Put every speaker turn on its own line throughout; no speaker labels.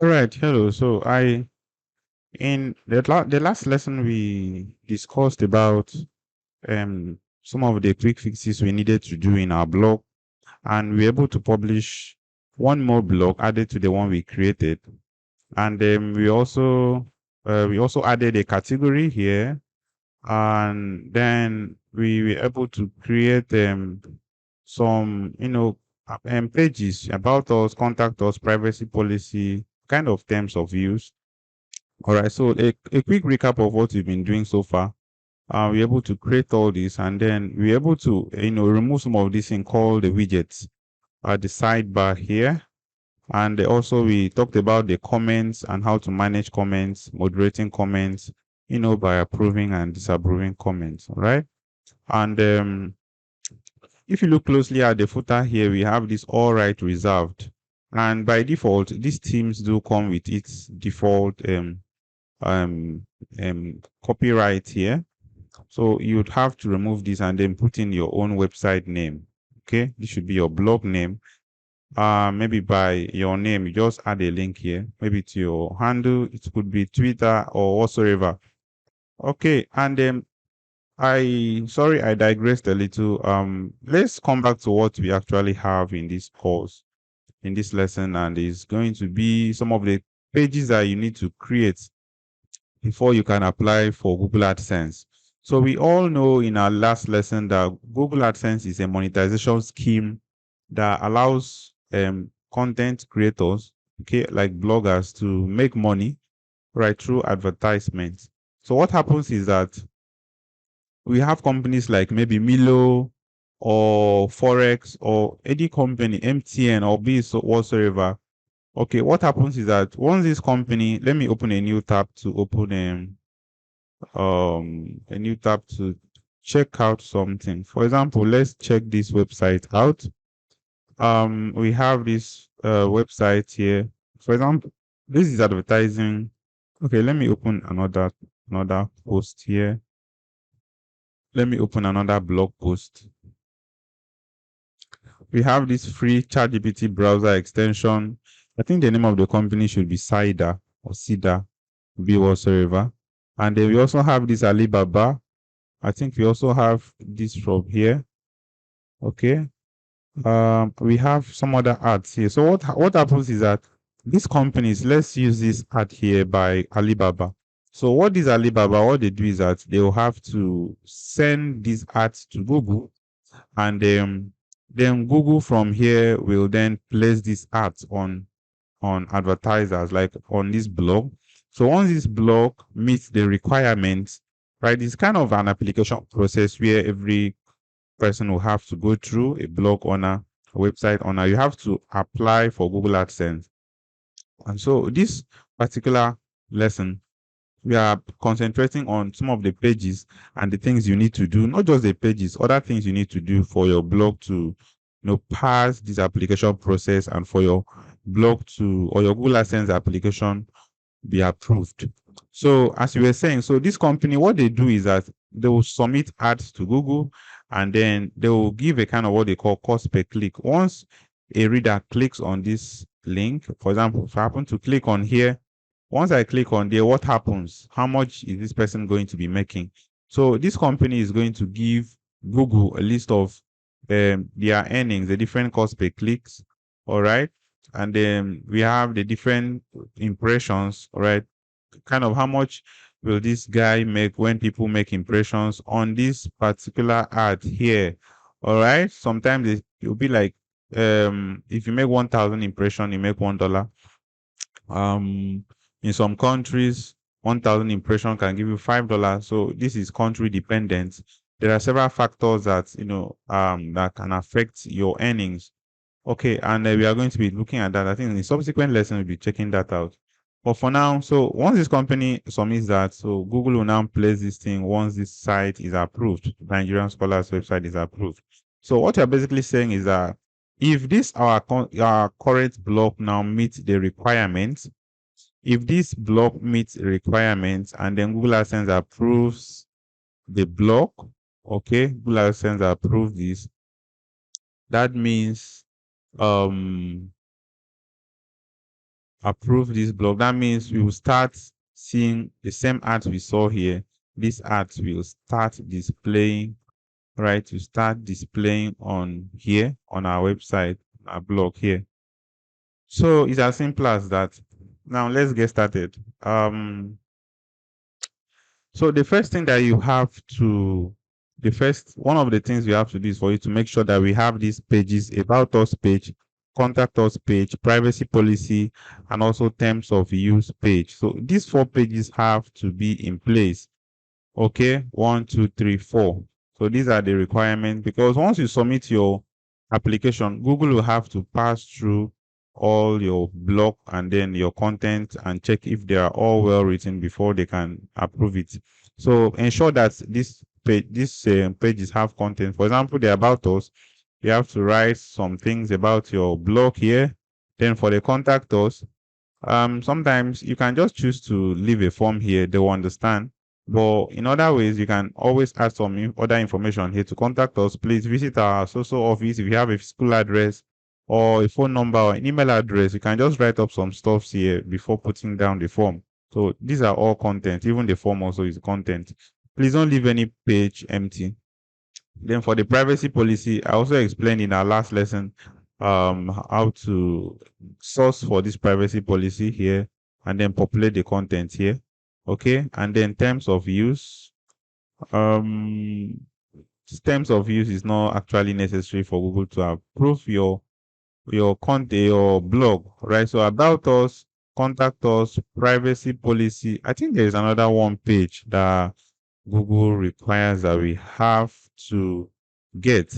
All right, hello. So in the last lesson we discussed about some of the quick fixes we needed to do in our blog, and we were able to publish one more blog added to the one we created, and we also added a category here, and then we were able to create some pages about us, contact us, privacy policy, kind of terms of use. All right, so a quick recap of what we've been doing so far. We're able to create all this, and then we're able to remove some of this thing called the widgets at the sidebar here. And also we talked about the comments and how to manage comments, moderating comments, by approving and disapproving comments. All right. And if you look closely at the footer here, we have this all right reserved. And by default, these themes do come with its default um, copyright here. So you'd have to remove this and then put in your own website name. Okay, this should be your blog name. Maybe by your name, you just add a link here, maybe to your handle. It could be Twitter or whatsoever. Okay, and then I digressed a little. Let's come back to what we actually have in this course, in this lesson, and it's going to be some of the pages that you need to create before you can apply for Google AdSense. So we all know in our last lesson that Google AdSense is a monetization scheme that allows content creators, okay, like bloggers, to make money right through advertisements. So what happens is that we have companies like maybe Milo or Forex or any company, MTN or be so whatsoever. Okay, what happens is that once this company, let me open a new tab to open a new tab to check out something. For example, let's check this website out. We have this website here. For example, this is advertising. Okay, let me open another post here. Let me open another blog post. We have this free ChatGPT browser extension. I think the name of the company should be Cider or Cedar, be whatsoever. And then we also have this Alibaba. I think we also have this from here. Okay. We have some other ads here. So what happens is that these companies, let's use this ad here by Alibaba. So what is Alibaba? What they do is that they will have to send these ads to Google, and then Google from here will then place these ads on advertisers, like on this blog. So once this blog meets the requirements, right, it's kind of an application process where every person will have to go through, a blog owner, a website owner. You have to apply for Google AdSense. And so this particular lesson, we are concentrating on some of the pages and the things you need to do, not just the pages, other things you need to do for your blog to pass this application process, and for your blog to, or your Google AdSense application, be approved. So as you were saying, so this company, what they do is that they will submit ads to Google, and then they will give a kind of what they call cost per click. Once a reader clicks on this link, for example, if I happen to click on here, once I click on there, what happens? How much is this person going to be making? So this company is going to give Google a list of their earnings, the different cost per clicks. All right. And then we have the different impressions. All right. Kind of how much will this guy make when people make impressions on this particular ad here? All right. Sometimes it'll be like, if you make 1,000 impression, you make $1. In some countries, 1,000 impression can give you $5. So this is country dependent. There are several factors that that can affect your earnings. Okay, and we are going to be looking at that. I think in the subsequent lesson we'll be checking that out. But for now, so once this company submits that, so Google will now place this thing once this site is approved. Nigerian Scholars website is approved. So what you're basically saying is that if this our current blog now meets the requirements, if this blog meets requirements, and then Google AdSense approves the blog, okay, Google AdSense approves this, that means approve this blog, that means we will start seeing the same ads we saw here. These ads will start displaying, right? To start displaying on here on our website, our blog here. So it's as simple as that. Now let's get started. So the first thing that you have to, the first one of the things you have to do is for you to make sure that we have these pages: about us page, contact us page, privacy policy, and also terms of use page. So these 4 pages have to be in place. Okay, 1, 2, 3, 4. So these are the requirements, because once you submit your application, Google will have to pass through all your blog and then your content and check if they are all well written before they can approve it. So ensure that this page, pages have content. For example, the about us, you have to write some things about your blog here. Then for the contact us, sometimes you can just choose to leave a form here, they will understand. But in other ways, you can always add some other information here. To contact us, please visit our social office. If you have a physical address or a phone number or an email address, you can just write up some stuff here before putting down the form. So these are all content. Even the form also is content. Please don't leave any page empty. Then for the privacy policy, I also explained in our last lesson how to source for this privacy policy here and then populate the content here. Okay, and then terms of use. Um, terms of use is not actually necessary for Google to approve your content, your blog, right? So about us, contact us, privacy policy. I think there is another one page that Google requires that we have to get.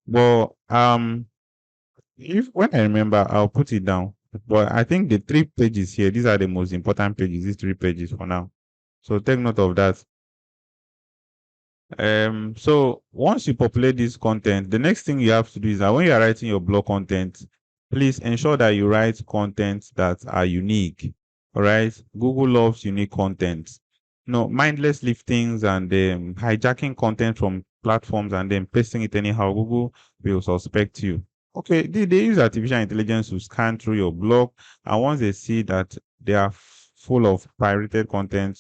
But if when I remember, I'll put it down. But I think the 3 pages here, these are the most important pages, these 3 pages for now. So take note of that. So once you populate this content, the next thing you have to do is that when you are writing your blog content, please ensure that you write content that are unique. All right. Google loves unique content. No mindless liftings and hijacking content from platforms and then pasting it anyhow. Google will suspect you. Okay, they use artificial intelligence to scan through your blog, and once they see that they are full of pirated content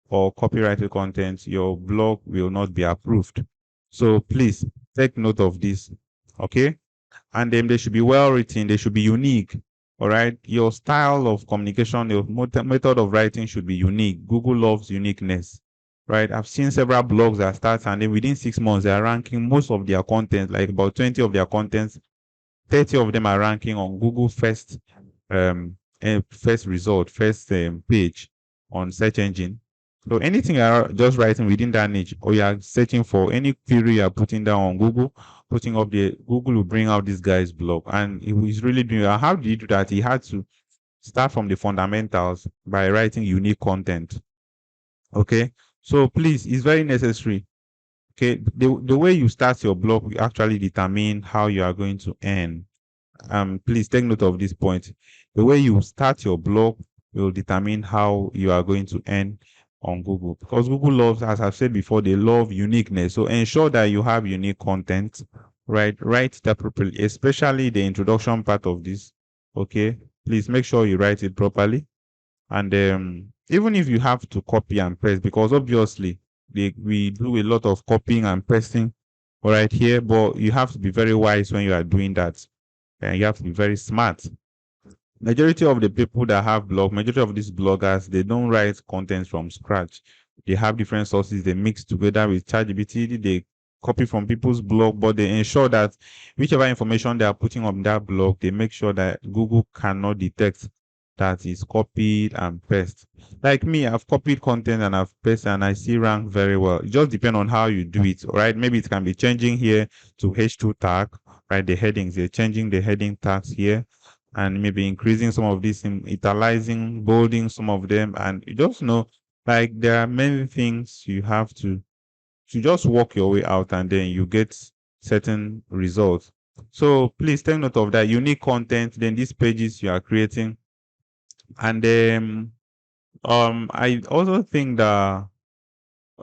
or copyrighted content, your blog will not be approved. So please take note of this. Okay, and then they should be well written, they should be unique. All right, your style of communication, your method of writing should be unique. Google loves uniqueness, right? I've seen several blogs that start and then within 6 months they are ranking most of their content, like about 20 of their contents, 30 of them are ranking on Google first result, first page on search engine. So anything you are just writing within that niche, or you are searching for any query you are putting down on Google, putting up the Google will bring out this guy's blog, and he's really doing. How did he do that? He had to start from the fundamentals by writing unique content. Okay, so please, it's very necessary. Okay, the way you start your blog will actually determine how you are going to earn. Please take note of this point. The way you start your blog will determine how you are going to earn on Google, because Google loves, as I've said before, they love uniqueness. So ensure that you have unique content, right? Write it appropriately, especially the introduction part of this. Okay, please make sure you write it properly. And even if you have to copy and paste, because obviously we do a lot of copying and pasting right here, but you have to be very wise when you are doing that, and you have to be very smart. Majority of the people that have majority of these bloggers, they don't write content from scratch. They have different sources they mix together with ChatGPT. They copy from people's blog, but they ensure that whichever information they are putting on that blog, they make sure that Google cannot detect that is copied and pasted. Like me, I've copied content and I've pasted and I see rank very well. It just depends on how you do it, right? Maybe it can be changing here to H2 tag, right? The headings, they're changing the heading tags here and maybe increasing some of these, in italicizing, bolding some of them. And you just know, like there are many things you have to just work your way out and then you get certain results. So please take note of that. Unique content, then these pages you are creating. And then I also think that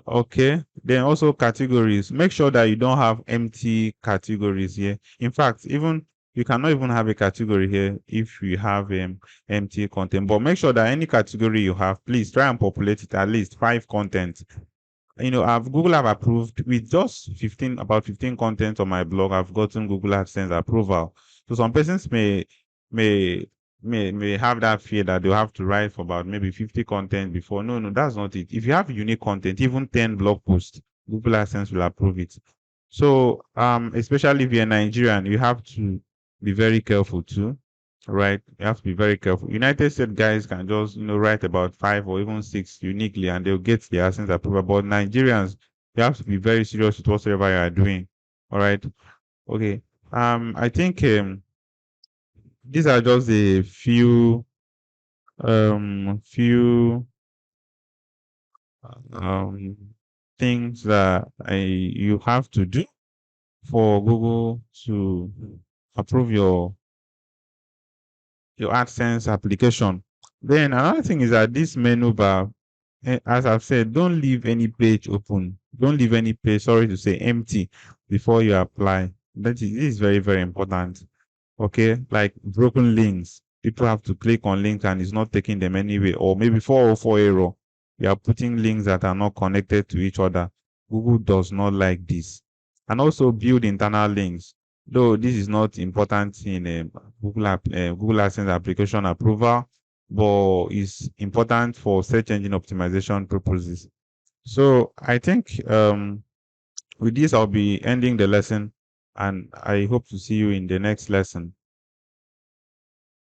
okay, then also categories. Make sure that you don't have empty categories here. In fact, even you cannot even have a category here if you have empty content. But make sure that any category you have, please try and populate it at least 5 content. I've Google have approved with just 15 content on my blog. I've gotten Google AdSense approval. So some persons may may have that fear that they'll have to write for about maybe 50 content before. No, no, that's not it. If you have unique content, even 10 blog posts, Google AdSense will approve it. So especially if you're Nigerian, you have to be very careful too. Right, you have to be very careful. United States guys can just write about 5 or even 6 uniquely, and they'll get the AdSense approval. But Nigerians, you have to be very serious with whatever you are doing. All right, okay. I think these are just a few um things that you have to do for Google to approve your AdSense application. Then another thing is that this menu bar, as I've said, don't leave any page open. Don't leave any page, sorry to say, empty before you apply. This is very, very important. Okay, like broken links. People have to click on links and it's not taking them anyway. Or maybe 404 error. You are putting links that are not connected to each other. Google does not like this. And also build internal links. Though this is not important in Google AdSense application approval, but is important for search engine optimization purposes. So I think with this I'll be ending the lesson, and I hope to see you in the next lesson.